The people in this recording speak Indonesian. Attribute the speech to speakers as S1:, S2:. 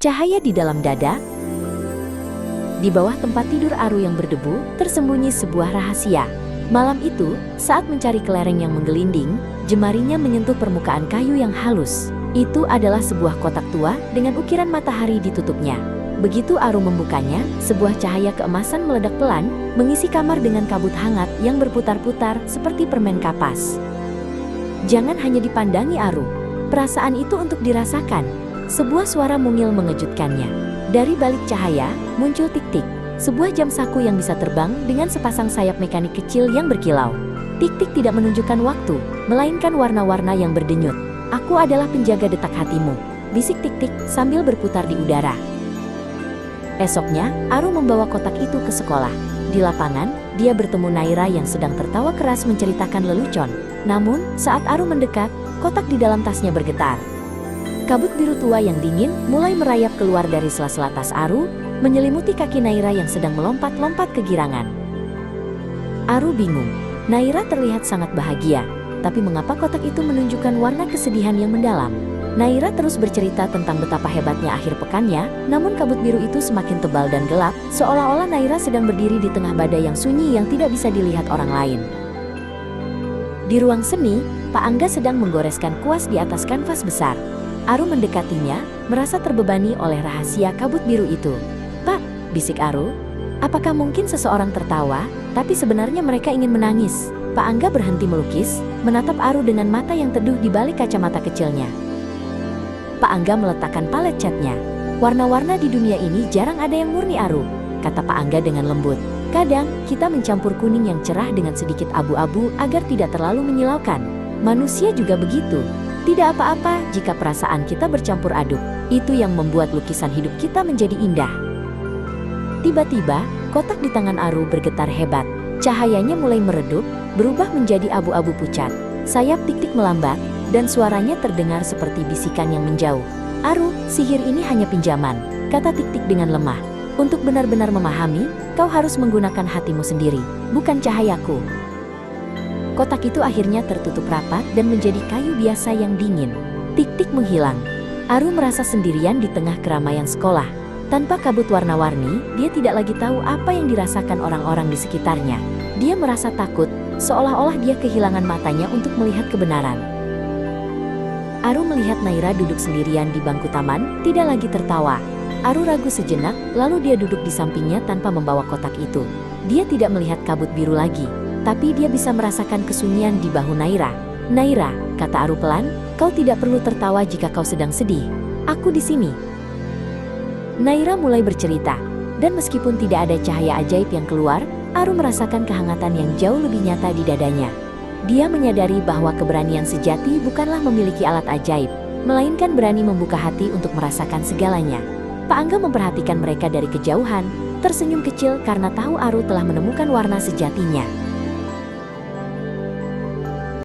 S1: Cahaya di dalam dada. Di bawah tempat tidur Aru yang berdebu, tersembunyi sebuah rahasia. Malam itu, saat mencari kelereng yang menggelinding, jemarinya menyentuh permukaan kayu yang halus. Itu adalah sebuah kotak tua dengan ukiran matahari di tutupnya. Begitu Aru membukanya, sebuah cahaya keemasan meledak pelan, mengisi kamar dengan kabut hangat yang berputar-putar seperti permen kapas. Jangan hanya dipandangi Aru. Perasaan itu untuk dirasakan. Sebuah suara mungil mengejutkannya. Dari balik cahaya, muncul tik-tik. Sebuah jam saku yang bisa terbang dengan sepasang sayap mekanik kecil yang berkilau. Tik-tik tidak menunjukkan waktu, melainkan warna-warna yang berdenyut. Aku adalah penjaga detak hatimu, bisik tik-tik sambil berputar di udara. Esoknya, Aru membawa kotak itu ke sekolah. Di lapangan, dia bertemu Naira yang sedang tertawa keras menceritakan lelucon. Namun, saat Aru mendekat, kotak di dalam tasnya bergetar. Kabut biru tua yang dingin mulai merayap keluar dari sela-sela tas Aru, menyelimuti kaki Naira yang sedang melompat-lompat kegirangan. Aru bingung. Naira terlihat sangat bahagia, tapi mengapa kotak itu menunjukkan warna kesedihan yang mendalam? Naira terus bercerita tentang betapa hebatnya akhir pekannya, namun kabut biru itu semakin tebal dan gelap, seolah-olah Naira sedang berdiri di tengah badai yang sunyi yang tidak bisa dilihat orang lain. Di ruang seni, Pak Angga sedang menggoreskan kuas di atas kanvas besar. Aru mendekatinya, merasa terbebani oleh rahasia kabut biru itu. "Pak," bisik Aru, "apakah mungkin seseorang tertawa, tapi sebenarnya mereka ingin menangis?" Pak Angga berhenti melukis, menatap Aru dengan mata yang teduh di balik kacamata kecilnya. Pak Angga meletakkan palet catnya. "Warna-warna di dunia ini jarang ada yang murni, Aru," kata Pak Angga dengan lembut. "Kadang, kita mencampur kuning yang cerah dengan sedikit abu-abu agar tidak terlalu menyilaukan. Manusia juga begitu. Tidak apa-apa jika perasaan kita bercampur aduk. Itu yang membuat lukisan hidup kita menjadi indah." Tiba-tiba, kotak di tangan Aru bergetar hebat. Cahayanya mulai meredup, berubah menjadi abu-abu pucat. Sayap tik-tik melambat, dan suaranya terdengar seperti bisikan yang menjauh. "Aru, sihir ini hanya pinjaman," kata tik-tik dengan lemah. "Untuk benar-benar memahami, kau harus menggunakan hatimu sendiri, bukan cahayaku." Kotak itu akhirnya tertutup rapat dan menjadi kayu biasa yang dingin. Tik-tik menghilang. Aru merasa sendirian di tengah keramaian sekolah. Tanpa kabut warna-warni, dia tidak lagi tahu apa yang dirasakan orang-orang di sekitarnya. Dia merasa takut, seolah-olah dia kehilangan matanya untuk melihat kebenaran. Aru melihat Naira duduk sendirian di bangku taman, tidak lagi tertawa. Aru ragu sejenak, lalu dia duduk di sampingnya tanpa membawa kotak itu. Dia tidak melihat kabut biru lagi, tapi dia bisa merasakan kesunyian di bahu Naira. "Naira," kata Aru pelan, "kau tidak perlu tertawa jika kau sedang sedih. Aku di sini." Naira mulai bercerita, dan meskipun tidak ada cahaya ajaib yang keluar, Aru merasakan kehangatan yang jauh lebih nyata di dadanya. Dia menyadari bahwa keberanian sejati bukanlah memiliki alat ajaib, melainkan berani membuka hati untuk merasakan segalanya. Pak Angga memperhatikan mereka dari kejauhan, tersenyum kecil karena tahu Aru telah menemukan warna sejatinya.